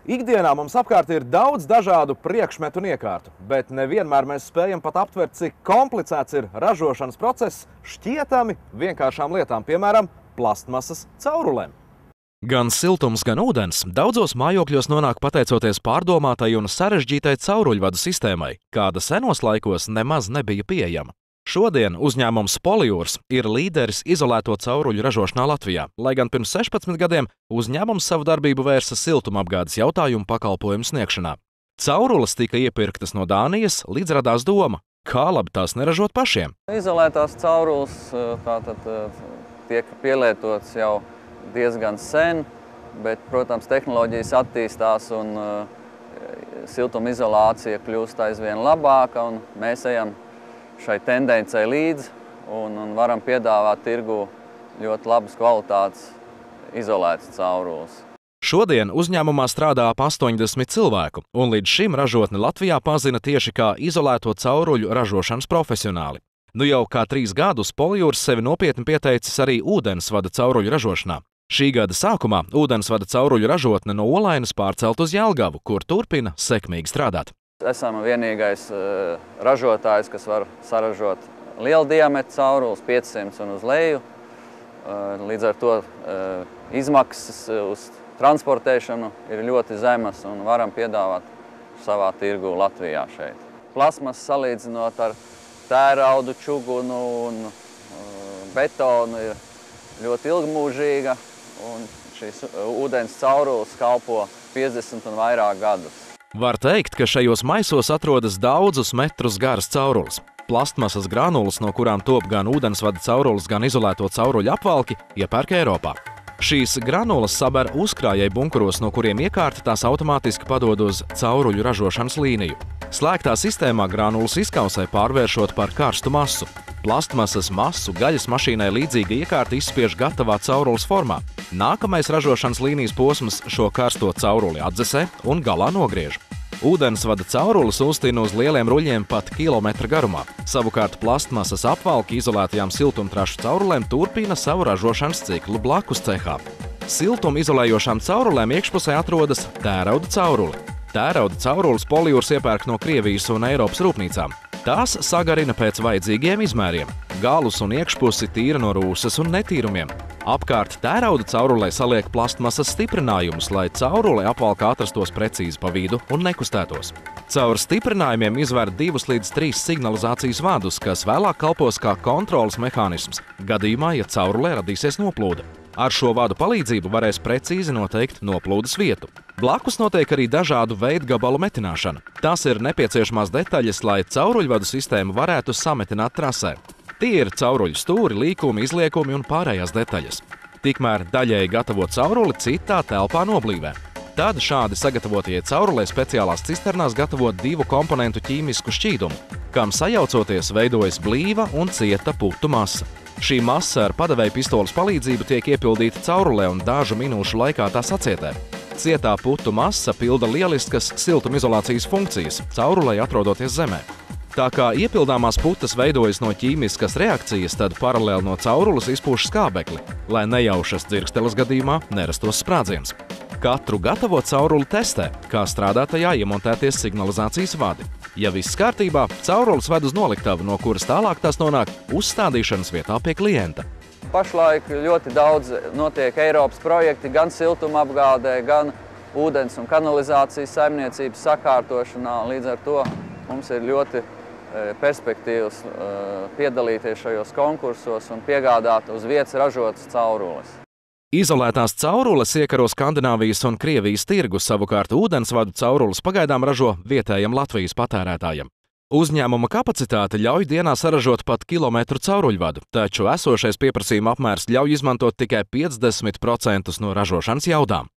Ikdienā mums apkārt ir daudz dažādu priekšmetu un iekārtu, bet nevienmēr mēs spējam pat aptvert, cik komplicēts ir ražošanas process šķietami vienkāršām lietām, piemēram, plastmasas caurulēm. Gan siltums, gan ūdens daudzos mājokļos nonāk pateicoties pārdomātai un sarežģītai cauruļvadu sistēmai, kāda senos laikos nemaz nebija pieejama. Šodien uzņēmums Polijūrs ir līderis izolēto cauruļu ražošanā Latvijā, lai gan pirms 16 gadiem uzņēmums savu darbību vērsa siltumapgādes jautājumu pakalpojumu sniegšanā. Caurules tika iepirktas no Dānijas, līdz radās doma, kā labi tās neražot pašiem. Izolētās caurules tiek pielietotas jau diezgan sen, bet, protams, tehnoloģijas attīstās un siltumizolācija kļūst aizvien labāka, un mēs ejam šai tendencei līdzi un varam piedāvāt tirgu ļoti labas kvalitātes izolētas caurules. Šodien uzņēmumā strādā ap 80 cilvēku, un līdz šim ražotni Latvijā pazina tieši kā izolēto cauruļu ražošanas profesionāli. Nu jau kā 3 gadus Polijūrs sevi nopietni pieteicis arī ūdensvada cauruļu ražošanā. Šī gada sākumā ūdensvada cauruļu ražotne no Olainas pārcelt uz Jelgavu, kur turpina sekmīgi strādāt. Esam vienīgais ražotājs, kas var saražot lielu diametru caurules, 500 un uz leju. Līdz ar to izmaksas uz transportēšanu ir ļoti zemas un varam piedāvāt savā tirgu Latvijā šeit. Plasmas salīdzinot ar tēraudu, čugunu un betonu ir ļoti ilgmūžīga, un šīs ūdens caurules kalpo 50 un vairāk gadus. Var teikt, ka šajos maisos atrodas daudzus metrus garas caurules. Plastmasas granulas, no kurām top gan ūdensvada caurules, gan izolēto cauruļu apvalki, iepērk Eiropā. Šīs granulas saber uzkrājēju bunkuros, no kuriem iekārta tās automātiski padod uz cauruļu ražošanas līniju. Slēgtā sistēmā granulas izkausē pārvēršot par karstu masu. Plastmasas masu gaļas mašīnai līdzīga iekārta izspiež gatavā caurules formā. Nākamais ražošanas līnijas posms šo karsto cauruli atdzesē un galā nogriež. Ūdensvada caurules uztina uz lieliem ruļļiem pat kilometra garumā. Savukārt plastmasas apvalki izolētajām siltumtrašu caurulēm turpina savu ražošanas ciklu blakus cehā. Siltumu izolējošām caurulēm iekšpusē atrodas tērauda caurule. Tērauda caurules Polijūrs iepērk no Krievijas un Eiropas rūpnīcām. Tās sagarina pēc vajadzīgiem izmēriem. Galus un iekšpusi tīra no rūsas un netīrumiem. Apkārt tērauda caurulē saliek plastmasas stiprinājumus, lai caurule apvalkā atrastos precīzi pa vidu un nekustētos. Caur stiprinājumiem izver 2 līdz 3 signalizācijas vadus, kas vēlāk kalpos kā kontroles mehānisms, gadījumā, ja caurulē radīsies noplūde. Ar šo vadu palīdzību varēs precīzi noteikt noplūdes vietu. Blakus notiek arī dažādu veidgabalu metināšana. Tās ir nepieciešamās detaļas, lai cauruļvadu sistēmu varētu sametināt trasē. Tie ir cauruļu stūri, līkumi, izliekumi un pārējās detaļas. Tikmēr daļēji gatavo cauruli citā telpā noblīvē. Tad šādi sagatavotie caurulē speciālās cisternās gatavo 2 komponentu ķīmisku šķīdumu, kam sajaucoties veidojas blīva un cieta putu masa. Šī masa ar padevēju pistoles palīdzību tiek iepildīta caurulē un dažu minūšu laikā tā sacietē. Cietā putu masa pilda lieliskas siltumizolācijas funkcijas, caurulē atrodoties zemē. Tā kā iepildāmās putas veidojas no ķīmiskas reakcijas, tad paralēli no caurules izpūš skābekli, lai nejaušas dzirksteles gadījumā nerastos sprādziens. Katru gatavo cauruli testē, kā strādā tajā iemontēties signalizācijas vadi. Ja viss kārtībā, caurules ved uz noliktavu, no kuras tālāk tās nonāk uzstādīšanas vietā pie klienta. Pašlaik ļoti daudz notiek Eiropas projekti gan siltumapgādē, gan ūdens un kanalizācijas saimniecības sakārtošanā. Līdz ar to mums ir ļoti perspektīvas piedalīties šajos konkursos un piegādāt uz vietas ražotas caurules. Izolētās caurules iekaro Skandināvijas un Krievijas tirgu, savukārt ūdensvadu caurules pagaidām ražo vietējam Latvijas patērētājam. Uzņēmuma kapacitāte ļauj dienā saražot pat kilometru cauruļvadu, taču esošais pieprasījuma apmērs ļauj izmantot tikai 50% no ražošanas jaudām.